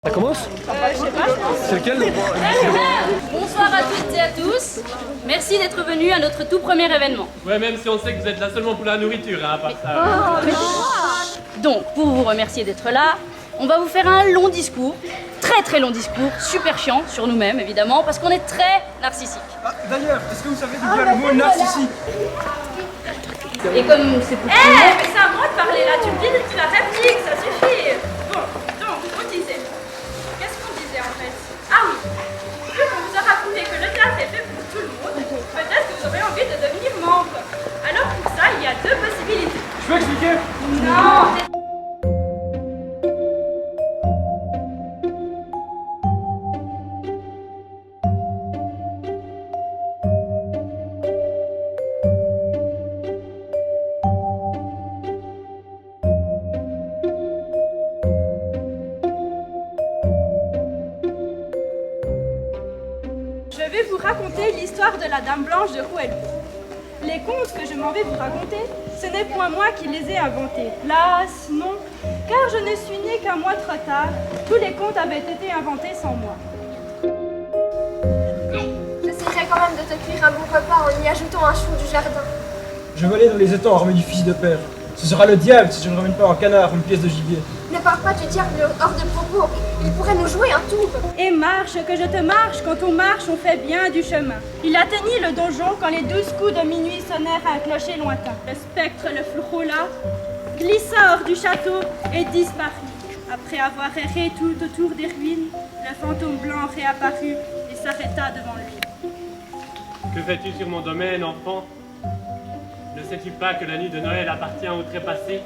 Ça commence? Je sais pas. C'est lequel? Bonsoir à toutes et à tous. Merci d'être venus à notre tout premier événement. Ouais, même si on sait que vous êtes là seulement pour la nourriture, hein, à part ça. Donc, pour vous remercier d'être là, on va vous faire un long discours, très long discours, super chiant sur nous-mêmes évidemment, parce qu'on est très narcissique. Ah, d'ailleurs, est-ce que vous savez d'où vient le mot narcissique? Et comme c'est pour tout le monde... mais c'est à moi de parler là, tu me dis la réplique, ça suffit. Bon, donc, on disait. Qu'est-ce qu'on disait en fait? Ah oui, vu qu'on vous a raconté que le théâtre est fait pour tout le monde, peut-être que vous aurez envie de devenir membre. Alors pour ça, il y a deux possibilités. Je peux expliquer? Non. Je vais vous raconter l'histoire de la Dame Blanche de Rouellou. Les contes que je m'en vais vous raconter, ce n'est point moi qui les ai inventés. Las, non, car je ne suis né qu'un mois trop tard. Tous les contes avaient été inventés sans moi. J'essaierai quand même de te cuire un bon repas en y ajoutant un chou du jardin. Je vais aller dans les étangs armé du fusil de père. Ce sera le diable si je ne ramène pas un canard ou une pièce de gibier. Ne parle pas du diable hors de propos. Il pourrait nous jouer un tour. Et marche, que je te marche, quand on marche, on fait bien du chemin. Il atteignit le donjon quand les 12 coups de minuit sonnèrent à un clocher lointain. Le spectre le frôla, glissa hors du château et disparut. Après avoir erré tout autour des ruines, le fantôme blanc réapparut et s'arrêta devant lui. Que fais-tu sur mon domaine, enfant? Ne sais-tu pas que la nuit de Noël appartient au trépassé?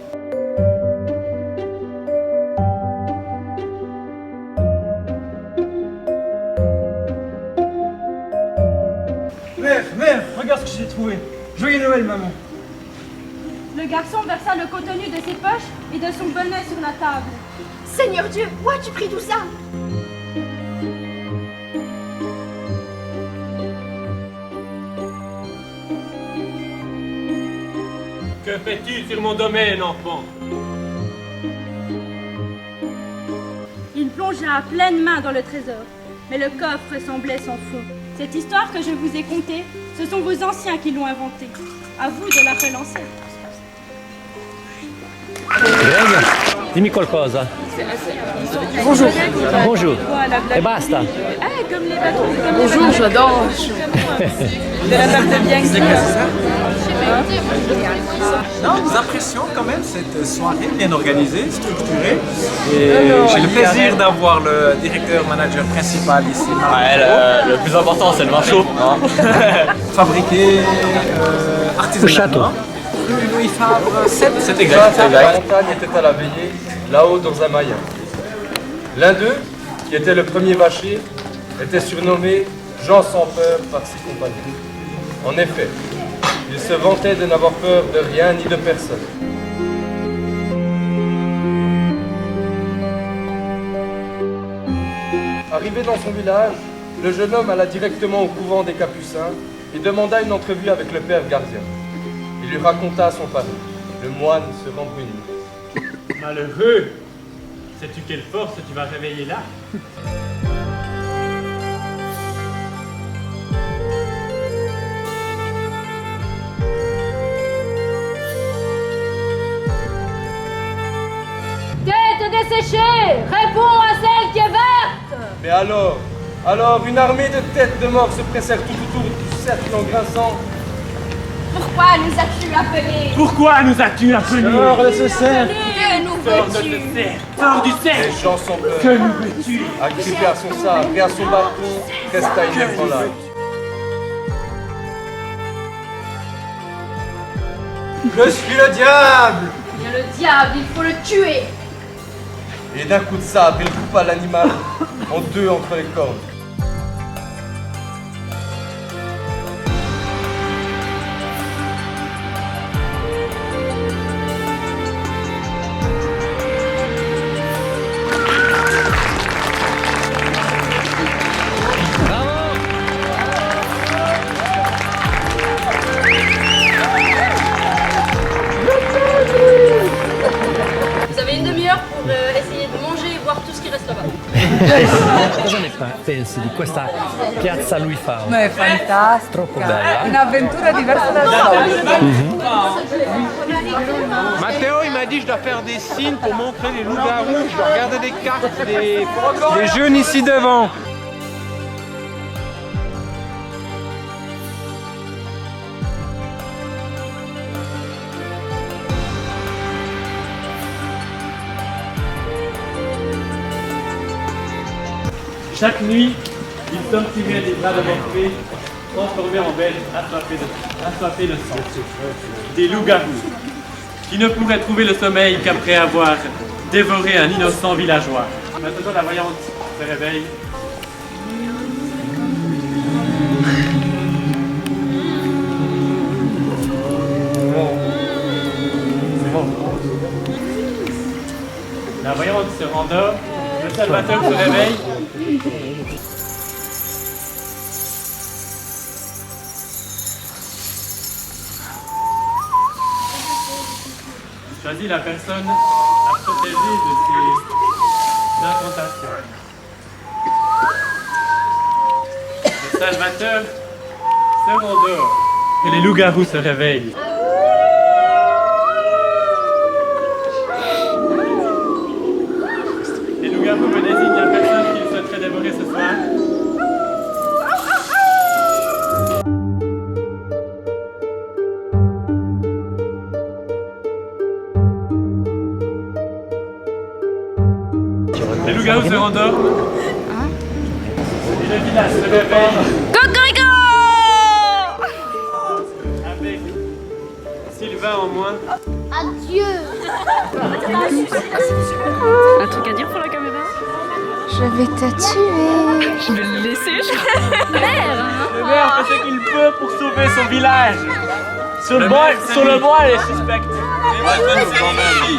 Mère, regarde ce que j'ai trouvé. Joyeux Noël, maman. Le garçon versa le contenu de ses poches et de son bonnet sur la table. Seigneur Dieu, où as-tu pris tout ça? Que fais-tu sur mon domaine, enfant? Il plongea à pleine main dans le trésor, mais le coffre semblait sans fond. Cette histoire que je vous ai contée, ce sont vos anciens qui l'ont inventée. À vous de la relancer. Dimmi qualcosa. Bonjour. Bonjour. E basta. Bonjour, j'adore. De la table de Bianchi. Non, nous apprécions quand même cette soirée bien organisée, structurée. Et j'ai le plaisir d'avoir le directeur manager principal ici. Le plus important, c'est le vin chaud. Fabriqué artisanalement. Au château. Rue Louis Favre 7. C'est exact. La montagne était à la veillée, là-haut dans un maillat. L'un d'eux, qui était le premier vacher, était surnommé Jean sans peur par ses compagnons. En effet, il se vantait de n'avoir peur de rien ni de personne. Arrivé dans son village, le jeune homme alla directement au couvent des Capucins et demanda une entrevue avec le père gardien. Il lui raconta son pari. Le moine se rembrunit. Malheureux! Sais-tu quelle force tu vas réveiller là? Tête desséchée, réponds à celle qui est verte. Mais alors, une armée de têtes de mort se pressèrent tout autour du cercle en grinçant. Pourquoi nous as-tu appelés? Pourquoi nous as-tu appelés? Sors de ce cercle. Que nous Sors de veux-tu? ce cercle! Sors du Les cercle! gens sans peur, Que nous veux-tu? agrippés à son sabre et à son bâton, resta inébranlable. Je suis le diable! Bien le diable, il faut le tuer. Et d'un coup de sabre, il coupa l'animal en deux entre les cornes. Vous avez une demi-heure pour essayer de manger et boire tout ce qui reste là-bas. Cosa ne pensi di questa piazza Louis Fao? Ma è fantastica. Troppo bella. Un'avventura diversa dal solito. Matteo, il m'a dit je dois faire des signes pour montrer les loups-garous. Je dois regarder des cartes des jeunes ici devant. Chaque nuit, ils torturaient des bras de Morphée, transformés en bêtes assoiffées de sang. Des loups-garous, qui ne pourraient trouver le sommeil qu'après avoir dévoré un innocent villageois. Maintenant, la voyante se réveille. La voyante se rendort, le Salvateur se réveille. Choisis la personne à protéger de ces incantations. Le Salvateur se rendort et les loups-garous se réveillent. Les loups-garous me désignent la personne qu'ils souhaiteraient dévorer ce soir. Les loups-garous se rendorment. Et le village se réveille. Cocorico! Avec Sylvain en moins. Adieu. Un truc à dire pour la caméra? Je vais te tuer. Je vais le laisser, je crois. Merde! Le maire fait ce qu'il peut pour sauver son village. Sur le bois, elle est suspecte.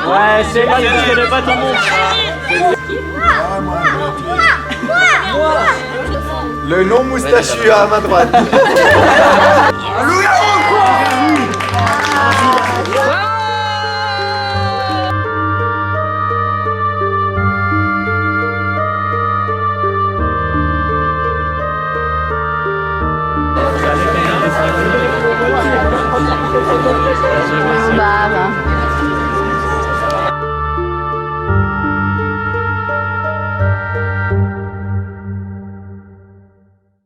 Ouais, c'est là que je connais pas ton nom. Le non moustachu à ma droite.